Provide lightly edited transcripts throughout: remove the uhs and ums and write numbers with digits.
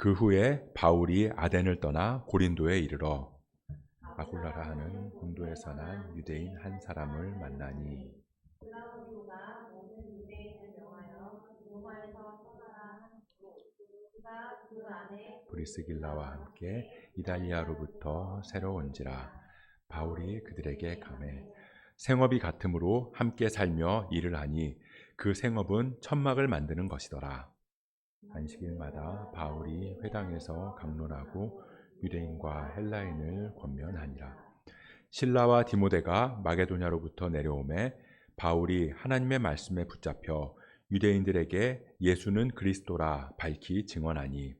그 후에 바울이 아덴을 떠나 고린도에 이르러 아굴라라 하는 본도에서 난 유대인 한 사람을 만나니 글라우디오가 모든 유대인을 명하여 로마에서 떠나라 하였고 그가 그 안에 브리스길라와 함께 이달리아로부터 새로 온지라. 바울이 그들에게 가매 생업이 같으므로 함께 살며 일을 하니 그 생업은 천막을 만드는 것이더라. 안식일마다 바울이 회당에서 강론하고 유대인과 헬라인을 권면하니라. 실라와 디모데가 마게도냐로부터 내려오매 바울이 하나님의 말씀에 붙잡혀 유대인들에게 예수는 그리스도라 밝히 증언하니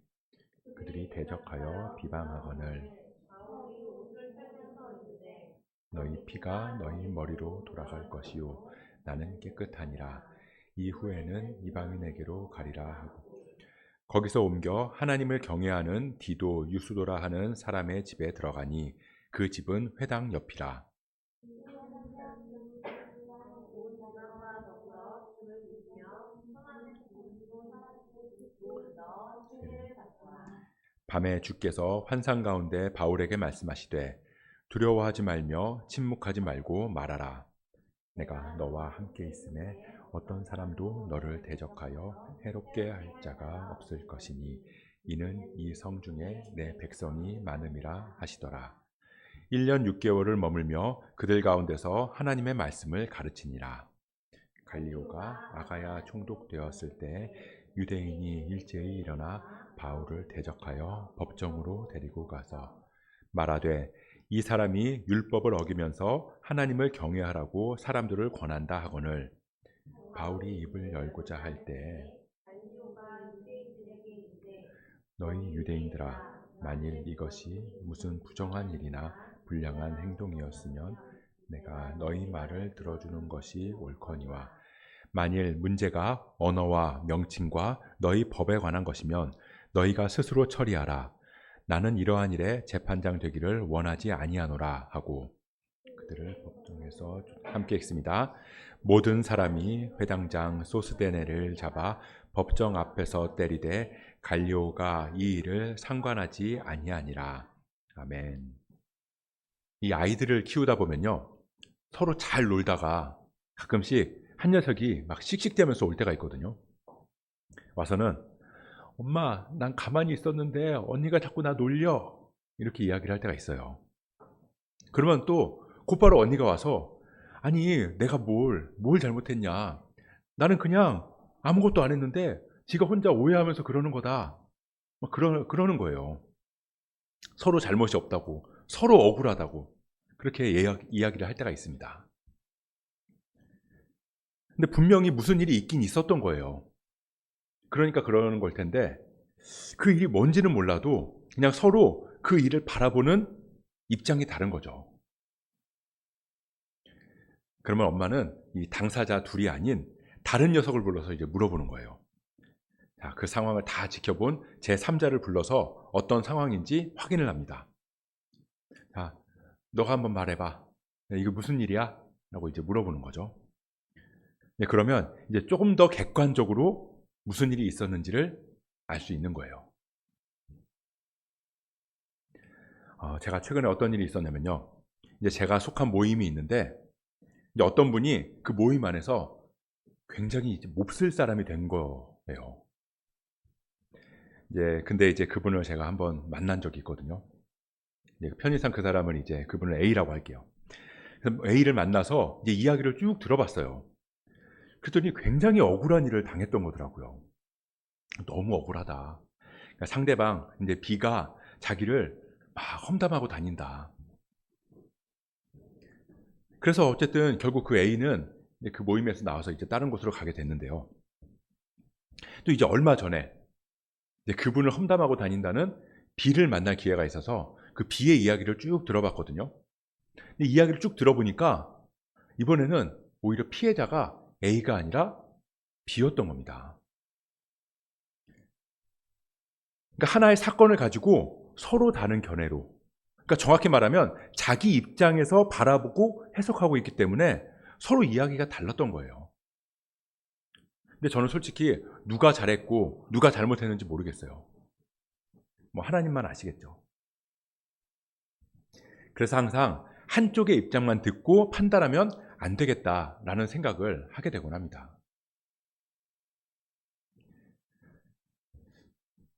그들이 대적하여 비방하거늘 바울이 옷을 펴면서 이르되 너희 피가 너희 머리로 돌아갈 것이요 나는 깨끗하니라. 이후에는 이방인에게로 가리라 하고 거기서 옮겨 하나님을 경외하는 디도 유수도라 하는 사람의 집에 들어가니 그 집은 회당 옆이라. 온 건강과 더불어 주를 믿으며 성하는 모습으로 살았고 듣고 믿어 세례를 받더라. 밤에 주께서 환상 가운데 바울에게 말씀하시되 두려워하지 말며 침묵하지 말고 말하라. 내가 너와 함께 있음에 어떤 사람도 너를 대적하여 해롭게 할 자가 없을 것이니 이는 이 성 중에 내 백성이 많음이라 하시더라. 1년 6개월을 머물며 그들 가운데서 하나님의 말씀을 가르치니라. 갈리오가 아가야 총독되었을 때 유대인이 일제히 일어나 바울을 대적하여 법정으로 데리고 가서 말하되 이 사람이 율법을 어기면서 하나님을 경외하라고 사람들을 권한다 하거늘 바울이 입을 열고자 할 때 갈리오가 유대인들에게 이르되 너희 유대인들아 만일 이것이 무슨 부정한 일이나 불량한 행동이었으면 내가 너희 말을 들어주는 것이 옳거니와 만일 문제가 언어와 명칭과 너희 법에 관한 것이면 너희가 스스로 처리하라. 나는 이러한 일에 재판장 되기를 원하지 아니하노라 하고 그들을 법정에서 함께 읽습니다. 모든 사람이 회당장 소스데네를 잡아 법정 앞에서 때리되 갈리오가 이 일을 상관하지 아니하니라. 아멘. 이 아이들을 키우다 보면요 서로 잘 놀다가 가끔씩 한 녀석이 막 씩씩대면서 올 때가 있거든요. 와서는 엄마 난 가만히 있었는데 언니가 자꾸 나 놀려 이렇게 이야기를 할 때가 있어요. 그러면 또 곧바로 언니가 와서 아니 내가 뭘 잘못했냐, 나는 그냥 아무것도 안 했는데 지가 혼자 오해하면서 그러는 거다 막 그러는 거예요. 서로 잘못이 없다고, 서로 억울하다고 그렇게 이야기를 할 때가 있습니다. 근데 분명히 무슨 일이 있긴 있었던 거예요. 그러니까 그러는 걸 텐데 그 일이 뭔지는 몰라도 그냥 서로 그 일을 바라보는 입장이 다른 거죠. 그러면 엄마는 이 당사자 둘이 아닌 다른 녀석을 불러서 이제 물어보는 거예요. 자, 그 상황을 다 지켜본 제3자를 불러서 어떤 상황인지 확인을 합니다. 자, 너가 한번 말해봐. 이거 무슨 일이야? 라고 이제 물어보는 거죠. 네, 그러면 이제 조금 더 객관적으로 무슨 일이 있었는지를 알 수 있는 거예요. 제가 최근에 어떤 일이 있었냐면요. 이제 제가 속한 모임이 있는데 이제 어떤 분이 그 모임 안에서 굉장히 이제 몹쓸 사람이 된 거예요. 근데 이제 그분을 제가 한번 만난 적이 있거든요. 편의상 그 사람은 이제 그분을 A라고 할게요. 그래서 A를 만나서 이제 이야기를 쭉 들어봤어요. 그랬더니 굉장히 억울한 일을 당했던 거더라고요. 너무 억울하다. 그러니까 상대방 이제 B가 자기를 막 험담하고 다닌다. 그래서 어쨌든 결국 그 A는 그 모임에서 나와서 이제 다른 곳으로 가게 됐는데요. 또 이제 얼마 전에 그분을 험담하고 다닌다는 B를 만날 기회가 있어서 그 B의 이야기를 쭉 들어봤거든요. 근데 이야기를 쭉 들어보니까 이번에는 오히려 피해자가 A가 아니라 B였던 겁니다. 그러니까 하나의 사건을 가지고 서로 다른 견해로, 그러니까 정확히 말하면 자기 입장에서 바라보고 해석하고 있기 때문에 서로 이야기가 달랐던 거예요. 근데 저는 솔직히 누가 잘했고 누가 잘못했는지 모르겠어요. 하나님만 아시겠죠. 그래서 항상 한쪽의 입장만 듣고 판단하면 안 되겠다라는 생각을 하게 되곤 합니다.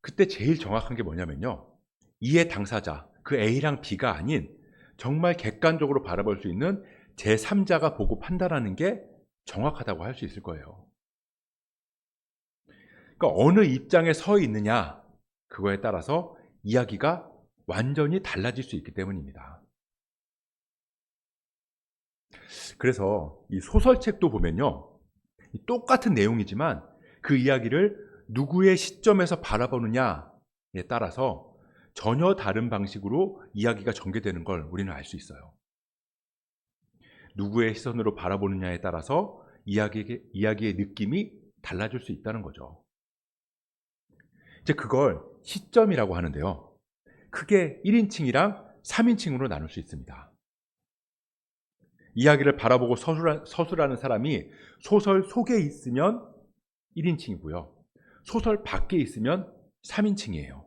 그때 제일 정확한 게 뭐냐면요, 이해 당사자, 그 A랑 B가 아닌 정말 객관적으로 바라볼 수 있는 제3자가 보고 판단하는 게 정확하다고 할 수 있을 거예요. 그러니까 어느 입장에 서 있느냐, 그거에 따라서 이야기가 완전히 달라질 수 있기 때문입니다. 그래서 이 소설책도 보면요, 똑같은 내용이지만 그 이야기를 누구의 시점에서 바라보느냐에 따라서 전혀 다른 방식으로 이야기가 전개되는 걸 우리는 알 수 있어요. 누구의 시선으로 바라보느냐에 따라서 이야기의 느낌이 달라질 수 있다는 거죠. 이제 그걸 시점이라고 하는데요, 크게 1인칭이랑 3인칭으로 나눌 수 있습니다. 이야기를 바라보고 서술하는 사람이 소설 속에 있으면 1인칭이고요. 소설 밖에 있으면 3인칭이에요.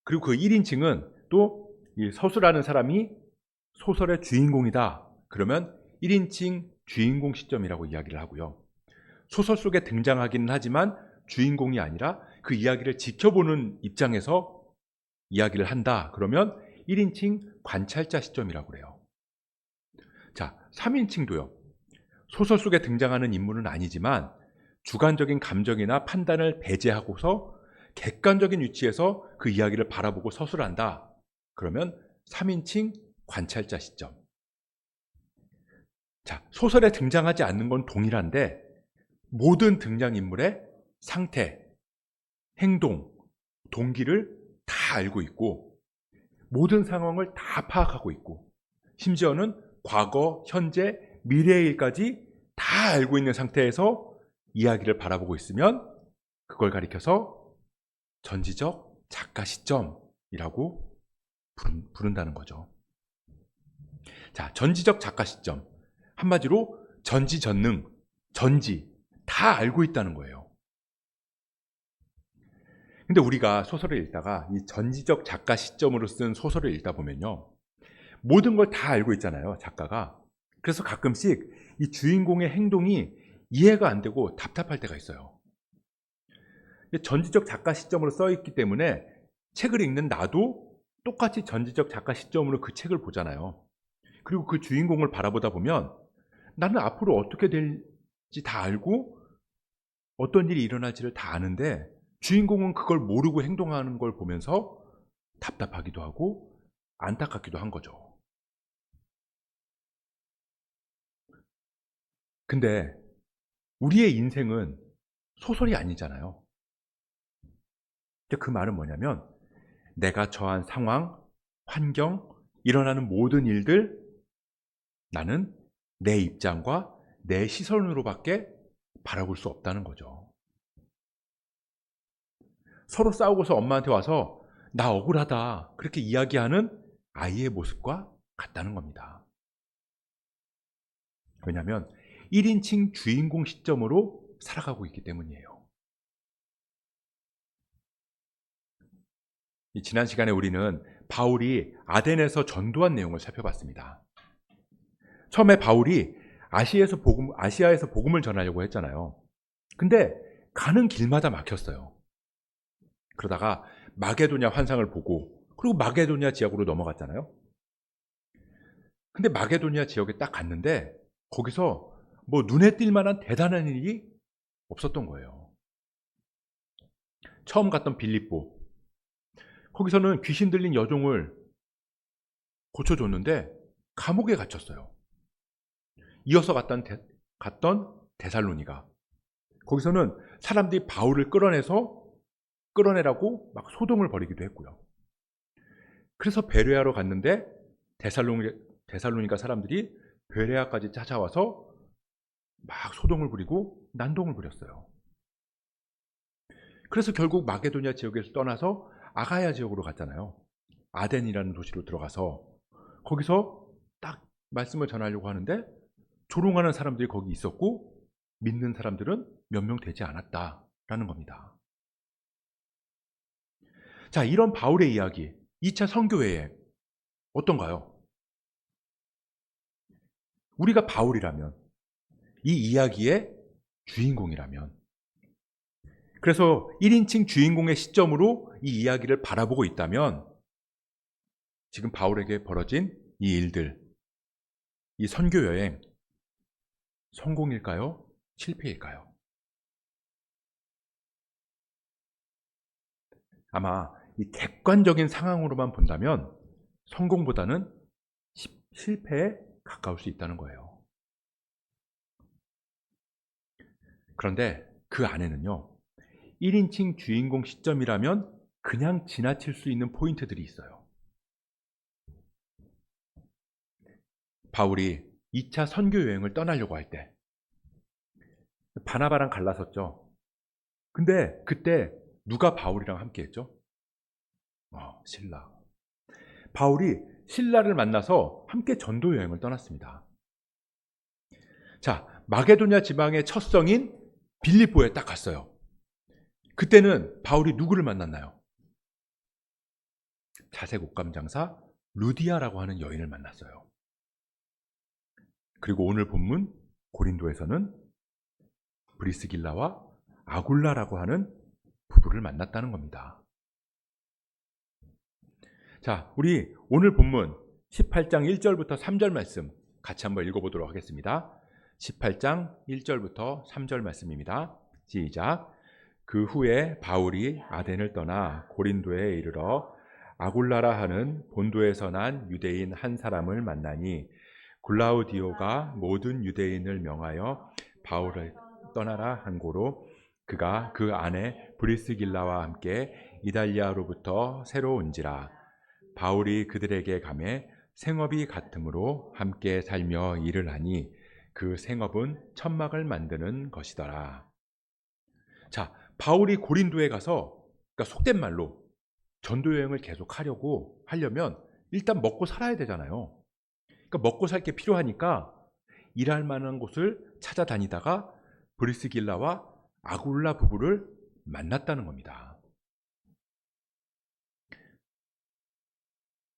그리고 그 1인칭은 또 이 서술하는 사람이 소설의 주인공이다, 그러면 1인칭 주인공 시점이라고 이야기를 하고요. 소설 속에 등장하기는 하지만 주인공이 아니라 그 이야기를 지켜보는 입장에서 이야기를 한다, 그러면 1인칭 관찰자 시점이라고 그래요. 자, 3인칭도요. 소설 속에 등장하는 인물은 아니지만 주관적인 감정이나 판단을 배제하고서 객관적인 위치에서 그 이야기를 바라보고 서술한다, 그러면 3인칭 관찰자 시점. 자, 소설에 등장하지 않는 건 동일한데 모든 등장인물의 상태, 행동, 동기를 다 알고 있고 모든 상황을 다 파악하고 있고 심지어는 과거, 현재, 미래의 일까지 다 알고 있는 상태에서 이야기를 바라보고 있으면 그걸 가리켜서 전지적 작가 시점이라고 부른다는 거죠. 자, 전지적 작가 시점. 한마디로 전지전능, 전지, 다 알고 있다는 거예요. 근데 우리가 소설을 읽다가 이 전지적 작가 시점으로 쓴 소설을 읽다 보면요, 모든 걸 다 알고 있잖아요, 작가가. 그래서 가끔씩 이 주인공의 행동이 이해가 안 되고 답답할 때가 있어요. 전지적 작가 시점으로 써 있기 때문에 책을 읽는 나도 똑같이 전지적 작가 시점으로 그 책을 보잖아요. 그리고 그 주인공을 바라보다 보면 나는 앞으로 어떻게 될지 다 알고 어떤 일이 일어날지를 다 아는데 주인공은 그걸 모르고 행동하는 걸 보면서 답답하기도 하고 안타깝기도 한 거죠. 근데 우리의 인생은 소설이 아니잖아요. 그 말은 뭐냐면 내가 처한 상황, 환경, 일어나는 모든 일들, 나는 내 입장과 내 시선으로밖에 바라볼 수 없다는 거죠. 서로 싸우고서 엄마한테 와서 나 억울하다 그렇게 이야기하는 아이의 모습과 같다는 겁니다. 왜냐하면 1인칭 주인공 시점으로 살아가고 있기 때문이에요. 지난 시간에 우리는 바울이 아덴에서 전도한 내용을 살펴봤습니다. 처음에 바울이 아시아에서 복음을 전하려고 했잖아요. 근데 가는 길마다 막혔어요. 그러다가 마게도냐 환상을 보고 그리고 마게도냐 지역으로 넘어갔잖아요. 근데 마게도냐 지역에 딱 갔는데 거기서 뭐 눈에 띌 만한 대단한 일이 없었던 거예요. 처음 갔던 빌립보, 거기서는 귀신 들린 여종을 고쳐줬는데 감옥에 갇혔어요. 이어서 갔던 데살로니가, 거기서는 사람들이 바울을 끌어내라고 막 소동을 벌이기도 했고요. 그래서 베레아로 갔는데 데살로니가 사람들이 베레아까지 찾아와서 막 소동을 부리고 난동을 부렸어요. 그래서 결국 마게도냐 지역에서 떠나서 아가야 지역으로 갔잖아요. 아덴이라는 도시로 들어가서 거기서 딱 말씀을 전하려고 하는데 조롱하는 사람들이 거기 있었고 믿는 사람들은 몇 명 되지 않았다라는 겁니다. 자, 이런 바울의 이야기, 2차 선교회에 어떤가요? 우리가 바울이라면, 이 이야기의 주인공이라면, 그래서 1인칭 주인공의 시점으로 이 이야기를 바라보고 있다면 지금 바울에게 벌어진 이 일들, 이 선교 여행 성공일까요? 실패일까요? 아마 이 객관적인 상황으로만 본다면 성공보다는 실패에 가까울 수 있다는 거예요. 그런데 그 안에는요, 1인칭 주인공 시점이라면 그냥 지나칠 수 있는 포인트들이 있어요. 바울이 2차 선교 여행을 떠나려고 할 때 바나바랑 갈라섰죠. 근데 그때 누가 바울이랑 함께 했죠? 실라. 바울이 실라를 만나서 함께 전도 여행을 떠났습니다. 자, 마게도냐 지방의 첫 성인 빌립보에 딱 갔어요. 그때는 바울이 누구를 만났나요? 자색 옷감 장사 루디아라고 하는 여인을 만났어요. 그리고 오늘 본문 고린도에서는 브리스길라와 아굴라라고 하는 부부를 만났다는 겁니다. 자, 우리 오늘 본문 18장 1절부터 3절 말씀 같이 한번 읽어보도록 하겠습니다. 18장 1절부터 3절 말씀입니다. 시작. 그 후에 바울이 아덴을 떠나 고린도에 이르러 아굴라라 하는 본도에서 난 유대인 한 사람을 만나니 글라우디오가 모든 유대인을 명하여 바울을 떠나라 한 고로 그가 그 안에 브리스길라와 함께 이달리아로부터 새로 온지라. 바울이 그들에게 가매 생업이 같으므로 함께 살며 일을 하니 그 생업은 천막을 만드는 것이더라. 자, 바울이 고린도에 가서, 그러니까 속된 말로 전도 여행을 계속 하려면 일단 먹고 살아야 되잖아요. 그러니까 먹고 살 게 필요하니까 일할 만한 곳을 찾아다니다가 브리스길라와 아굴라 부부를 만났다는 겁니다.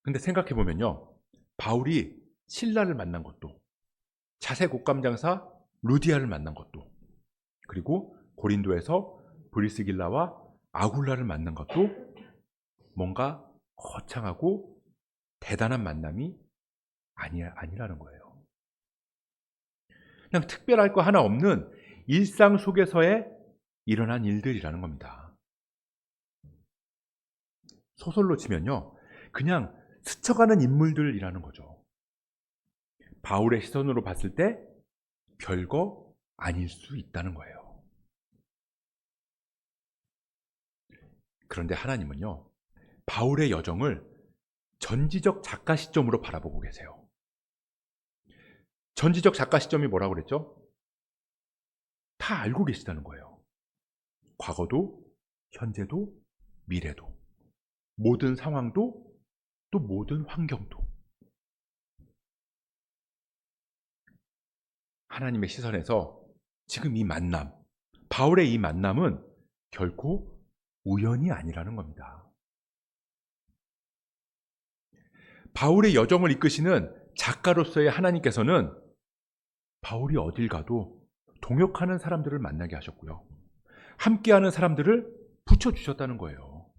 근데 생각해 보면요, 바울이 실라를 만난 것도, 자색 옷감 장사 루디아를 만난 것도, 그리고 고린도에서 브리스길라와 아굴라를 만난 것도 뭔가 거창하고 대단한 만남이 아니라는 거예요. 그냥 특별할 거 하나 없는 일상 속에서의 일어난 일들이라는 겁니다. 소설로 치면요, 그냥 스쳐가는 인물들이라는 거죠. 바울의 시선으로 봤을 때 별거 아닐 수 있다는 거예요. 그런데 하나님은요, 바울의 여정을 전지적 작가 시점으로 바라보고 계세요. 전지적 작가 시점이 뭐라고 그랬죠? 다 알고 계시다는 거예요. 과거도, 현재도, 미래도, 모든 상황도, 또 모든 환경도. 하나님의 시선에서 지금 이 만남, 바울의 이 만남은 결코 우연이 아니라는 겁니다. 바울의 여정을 이끄시는 작가로서의 하나님께서는 바울이 어딜 가도 동역하는 사람들을 만나게 하셨고요, 함께하는 사람들을 붙여주셨다는 거예요.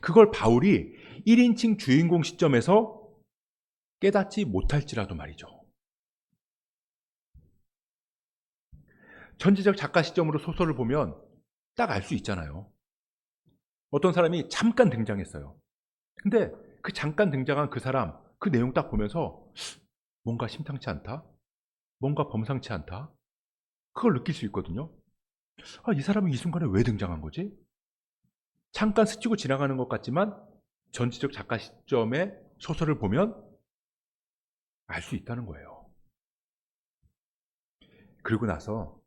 그걸 바울이 1인칭 주인공 시점에서 깨닫지 못할지라도 말이죠. 전지적 작가 시점으로 소설을 보면 딱 알 수 있잖아요. 어떤 사람이 잠깐 등장했어요. 근데 그 잠깐 등장한 그 사람, 그 내용 딱 보면서 뭔가 심상치 않다? 뭔가 범상치 않다? 그걸 느낄 수 있거든요. 이 사람은 이 순간에 왜 등장한 거지? 잠깐 스치고 지나가는 것 같지만 전지적 작가 시점의 소설을 보면 알 수 있다는 거예요. 그리고 나서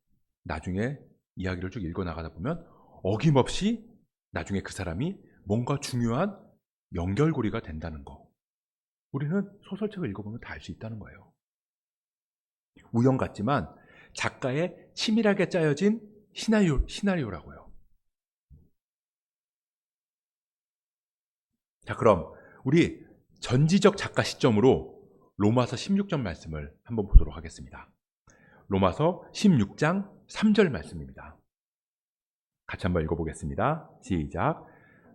나중에 이야기를 쭉 읽어나가다 보면 어김없이 나중에 그 사람이 뭔가 중요한 연결고리가 된다는 거, 우리는 소설책을 읽어보면 다 알 수 있다는 거예요. 우연 같지만 작가의 치밀하게 짜여진 시나리오라고요. 자, 그럼 우리 전지적 작가 시점으로 로마서 16장 말씀을 한번 보도록 하겠습니다. 로마서 16장 3절 말씀입니다. 같이 한번 읽어보겠습니다. 시작.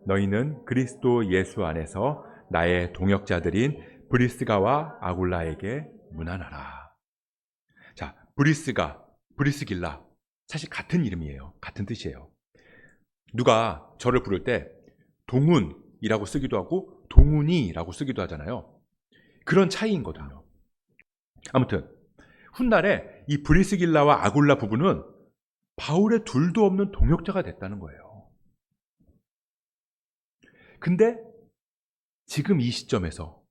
너희는 그리스도 예수 안에서 나의 동역자들인 브리스가와 아굴라에게 문안하라. 자, 브리스길라 사실 같은 이름이에요. 같은 뜻이에요. 누가 저를 부를 때 동훈이라고 쓰기도 하고 동훈이라고 쓰기도 하잖아요. 그런 차이인거든요. 아무튼 훗날에 이 브리스길라와 아굴라 부부는 바울의 둘도 없는 동역자가 됐다는 거예요. 근데 지금 이 시점에서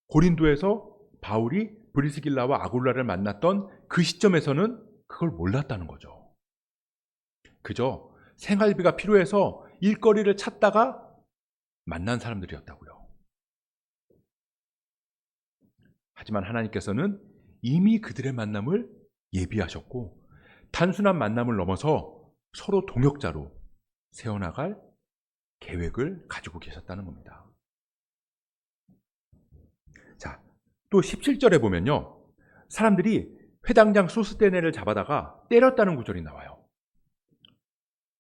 고린도에서 바울이 브리스길라와 아굴라를 만났던 그 시점에서는 그걸 몰랐다는 거죠. 그저 생활비가 필요해서 일거리를 찾다가 만난 사람들이었다고요. 하지만 하나님께서는 이미 그들의 만남을 예비하셨고 단순한 만남을 넘어서 서로 동역자로 세워나갈 계획을 가지고 계셨다는 겁니다. 자, 또 17절에 보면요, 사람들이 회당장 소스테네를 잡아다가 때렸다는 구절이 나와요.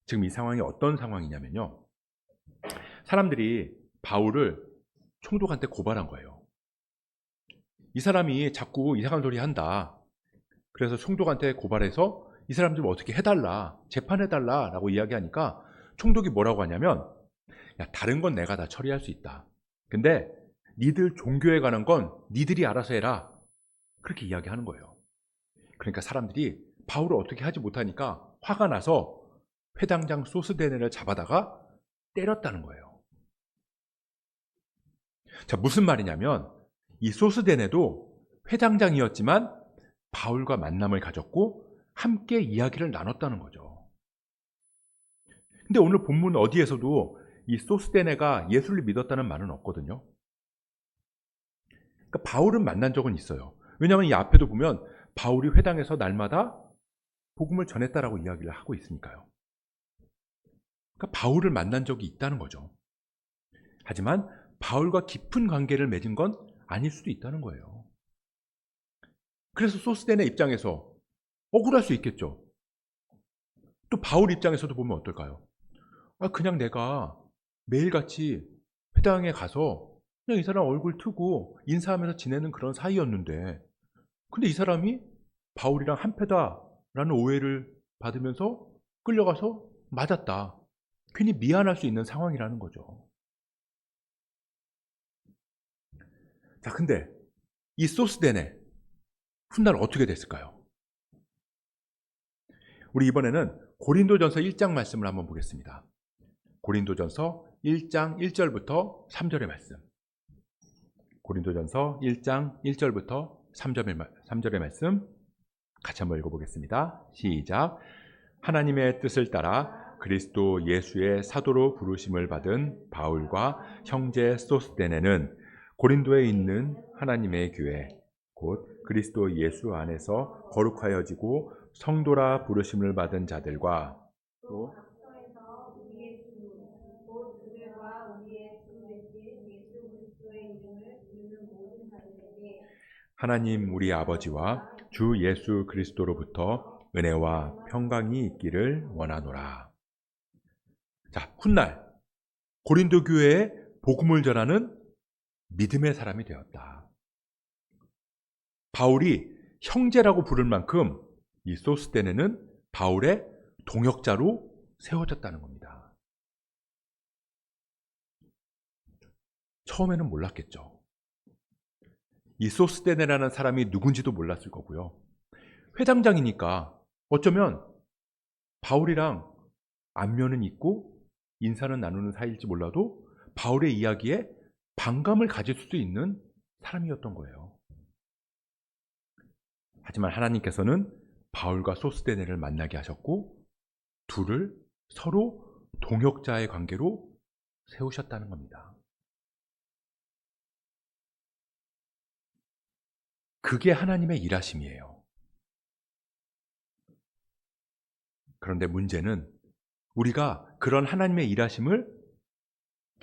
지금 이 상황이 어떤 상황이냐면요, 사람들이 바울을 총독한테 고발한 거예요. 이 사람이 자꾸 이상한 소리 한다. 그래서 총독한테 고발해서 이 사람 좀 어떻게 해달라, 재판해달라 라고 이야기하니까 총독이 뭐라고 하냐면, 야, 다른 건 내가 다 처리할 수 있다. 근데 니들 종교에 관한 건 니들이 알아서 해라. 그렇게 이야기하는 거예요. 그러니까 사람들이 바울을 어떻게 하지 못하니까 화가 나서 회당장 소스데네를 잡아다가 때렸다는 거예요. 자, 무슨 말이냐면 이 소스데네도 회당장이었지만 바울과 만남을 가졌고 함께 이야기를 나눴다는 거죠. 근데 오늘 본문 어디에서도 이 소스데네가 예수를 믿었다는 말은 없거든요. 그러니까 바울은 만난 적은 있어요. 왜냐하면 이 앞에도 보면 바울이 회당에서 날마다 복음을 전했다라고 이야기를 하고 있으니까요. 그러니까 바울을 만난 적이 있다는 거죠. 하지만 바울과 깊은 관계를 맺은 건 아닐 수도 있다는 거예요. 그래서 소스데네 입장에서 억울할 수 있겠죠. 또 바울 입장에서도 보면 어떨까요? 그냥 내가 매일같이 회당에 가서 그냥 이 사람 얼굴 트고 인사하면서 지내는 그런 사이였는데, 근데 이 사람이 바울이랑 한패다라는 오해를 받으면서 끌려가서 맞았다. 괜히 미안할 수 있는 상황이라는 거죠. 자, 근데 이 소스데네 훗날 어떻게 됐을까요? 우리 이번에는 고린도전서 1장 말씀을 한번 보겠습니다. 고린도전서 1장 1절부터 3절의 말씀. 고린도전서 1장 1절부터 3절의 말씀 같이 한번 읽어보겠습니다. 시작. 하나님의 뜻을 따라 그리스도 예수의 사도로 부르심을 받은 바울과 형제 소스데네는 고린도에 있는 하나님의 교회 곧 그리스도 예수 안에서 거룩하여지고 성도라 부르심을 받은 자들과 또 각처에서 우리의 주, 곧 그들과 우리의 주 되신 예수 그리스도의 이름을 부르는 모든 자들에게 하나님 우리 아버지와 주 예수 그리스도로부터 은혜와 평강이 있기를 원하노라. 자, 훗날 고린도 교회에 복음을 전하는 믿음의 사람이 되었다. 바울이 형제라고 부를 만큼 이 소스데네는 바울의 동역자로 세워졌다는 겁니다. 처음에는 몰랐겠죠. 이 소스데네라는 사람이 누군지도 몰랐을 거고요. 회당장이니까 어쩌면 바울이랑 안면은 있고 인사는 나누는 사이일지 몰라도 바울의 이야기에 반감을 가질 수도 있는 사람이었던 거예요. 하지만 하나님께서는 바울과 소스데네를 만나게 하셨고 둘을 서로 동역자의 관계로 세우셨다는 겁니다. 그게 하나님의 일하심이에요. 그런데 문제는 우리가 그런 하나님의 일하심을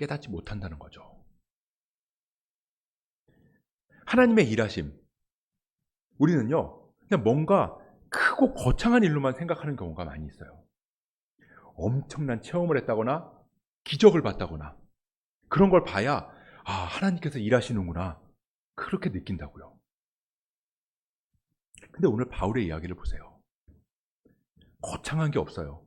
깨닫지 못한다는 거죠. 하나님의 일하심, 우리는요 그냥 뭔가 크고 거창한 일로만 생각하는 경우가 많이 있어요. 엄청난 체험을 했다거나 기적을 봤다거나 그런 걸 봐야 하나님께서 일하시는구나 그렇게 느낀다고요. 근데 오늘 바울의 이야기를 보세요. 거창한 게 없어요.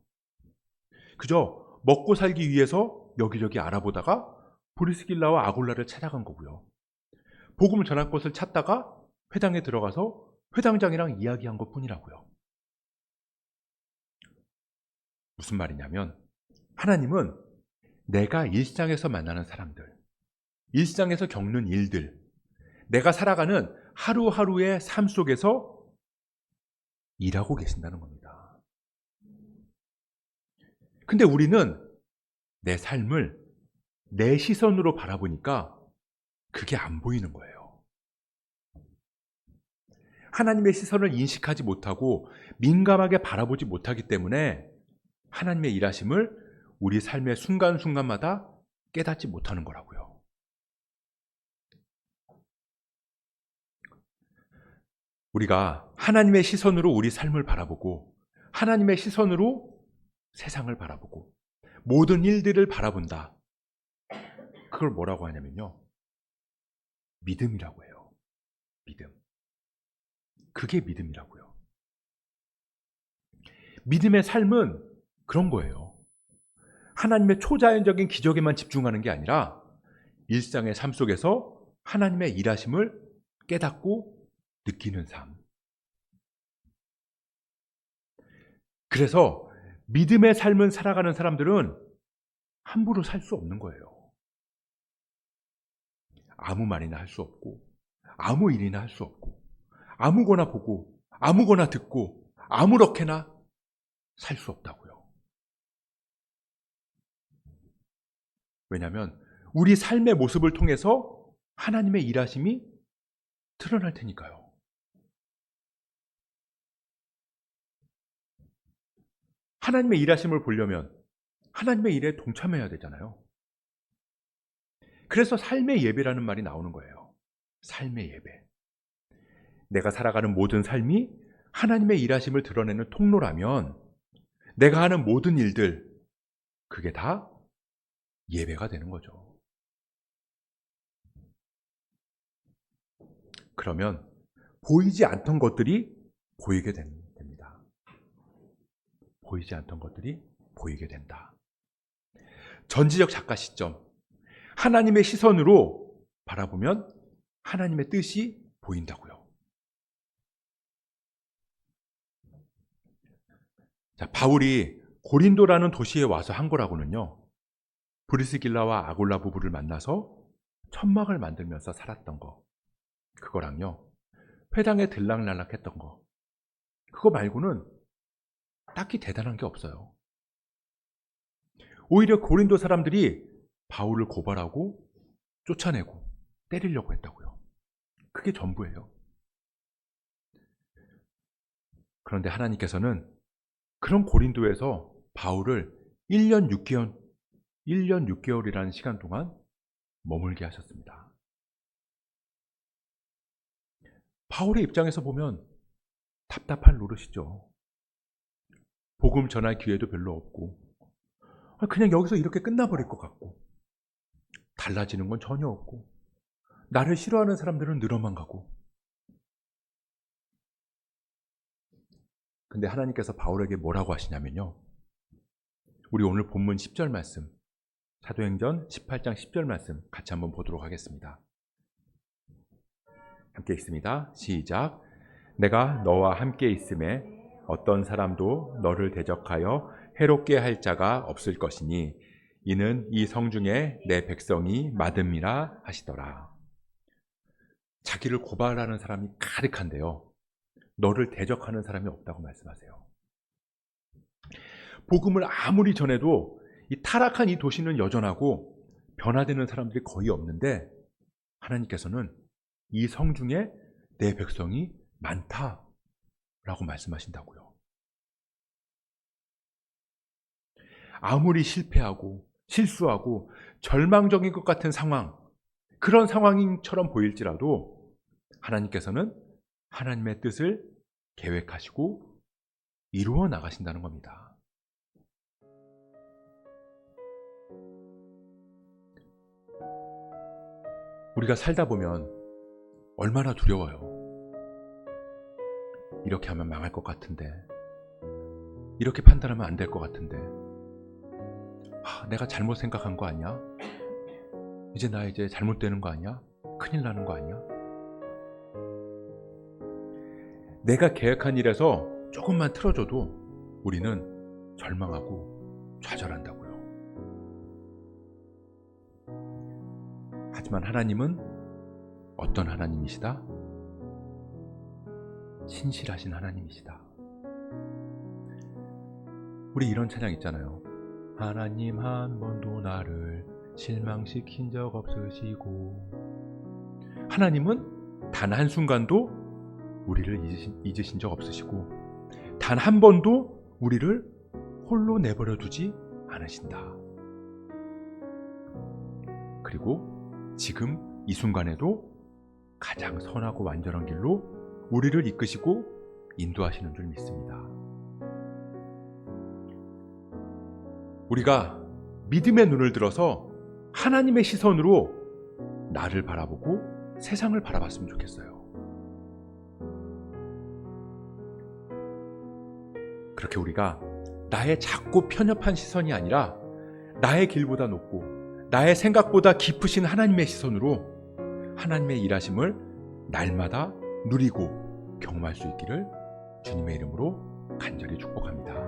그저 먹고 살기 위해서 여기저기 알아보다가 브리스길라와 아굴라를 찾아간 거고요. 복음을 전할 곳을 찾다가 회당에 들어가서 회당장이랑 이야기한 것뿐이라고요. 무슨 말이냐면 하나님은 내가 일상에서 만나는 사람들, 일상에서 겪는 일들, 내가 살아가는 하루하루의 삶 속에서 일하고 계신다는 겁니다. 근데 우리는 내 삶을 내 시선으로 바라보니까 그게 안 보이는 거예요. 하나님의 시선을 인식하지 못하고 민감하게 바라보지 못하기 때문에 하나님의 일하심을 우리 삶의 순간순간마다 깨닫지 못하는 거라고요. 우리가 하나님의 시선으로 우리 삶을 바라보고 하나님의 시선으로 세상을 바라보고 모든 일들을 바라본다. 그걸 뭐라고 하냐면요. 믿음이라고 해요. 믿음. 그게 믿음이라고요. 믿음의 삶은 그런 거예요. 하나님의 초자연적인 기적에만 집중하는 게 아니라 일상의 삶 속에서 하나님의 일하심을 깨닫고 느끼는 삶. 그래서 믿음의 삶을 살아가는 사람들은 함부로 살 수 없는 거예요. 아무 말이나 할 수 없고 아무 일이나 할 수 없고 아무거나 보고 아무거나 듣고 아무렇게나 살 수 없다고요. 왜냐하면 우리 삶의 모습을 통해서 하나님의 일하심이 드러날 테니까요. 하나님의 일하심을 보려면 하나님의 일에 동참해야 되잖아요. 그래서 삶의 예배라는 말이 나오는 거예요. 삶의 예배. 내가 살아가는 모든 삶이 하나님의 일하심을 드러내는 통로라면 내가 하는 모든 일들, 그게 다 예배가 되는 거죠. 그러면 보이지 않던 것들이 보이게 됩니다. 보이지 않던 것들이 보이게 된다. 전지적 작가 시점. 하나님의 시선으로 바라보면 하나님의 뜻이 보인다고요. 자, 바울이 고린도라는 도시에 와서 한 거라고는요. 브리스길라와 아굴라 부부를 만나서 천막을 만들면서 살았던 거. 그거랑요. 회당에 들락날락했던 거. 그거 말고는 딱히 대단한 게 없어요. 오히려 고린도 사람들이 바울을 고발하고 쫓아내고 때리려고 했다고요. 그게 전부예요. 그런데 하나님께서는 그런 고린도에서 바울을 1년 6개월이라는 시간 동안 머물게 하셨습니다. 바울의 입장에서 보면 답답할 노릇이죠. 복음 전할 기회도 별로 없고 그냥 여기서 이렇게 끝나버릴 것 같고 달라지는 건 전혀 없고 나를 싫어하는 사람들은 늘어만 가고. 근데 하나님께서 바울에게 뭐라고 하시냐면요. 우리 오늘 본문 10절 말씀, 사도행전 18장 10절 말씀 같이 한번 보도록 하겠습니다. 함께 읽습니다. 시작. 내가 너와 함께 있음에 어떤 사람도 너를 대적하여 해롭게 할 자가 없을 것이니 이는 이 성중에 내 백성이 많음이라 하시더라. 자기를 고발하는 사람이 가득한데요. 너를 대적하는 사람이 없다고 말씀하세요. 복음을 아무리 전해도 이 타락한 이 도시는 여전하고 변화되는 사람들이 거의 없는데 하나님께서는 이 성중에 내 백성이 많다라고 말씀하신다고요. 아무리 실패하고 실수하고 절망적인 것 같은 상황, 그런 상황처럼 보일지라도 하나님께서는 하나님의 뜻을 계획하시고 이루어 나가신다는 겁니다. 우리가 살다 보면 얼마나 두려워요. 이렇게 하면 망할 것 같은데, 이렇게 판단하면 안 될 것 같은데, 내가 잘못 생각한 거 아니야? 이제 잘못되는 거 아니야? 큰일 나는 거 아니야? 내가 계획한 일에서 조금만 틀어져도 우리는 절망하고 좌절한다고요. 하지만 하나님은 어떤 하나님이시다? 신실하신 하나님이시다. 우리 이런 찬양 있잖아요. 하나님 한 번도 나를 실망시킨 적 없으시고, 하나님은 단 한순간도 우리를 잊으신 적 없으시고, 단 한 번도 우리를 홀로 내버려 두지 않으신다. 그리고 지금 이 순간에도 가장 선하고 완전한 길로 우리를 이끄시고 인도하시는 줄 믿습니다. 우리가 믿음의 눈을 들어서 하나님의 시선으로 나를 바라보고 세상을 바라봤으면 좋겠어요. 그렇게 우리가 나의 작고 편협한 시선이 아니라 나의 길보다 높고 나의 생각보다 깊으신 하나님의 시선으로 하나님의 일하심을 날마다 누리고 경험할 수 있기를 주님의 이름으로 간절히 축복합니다.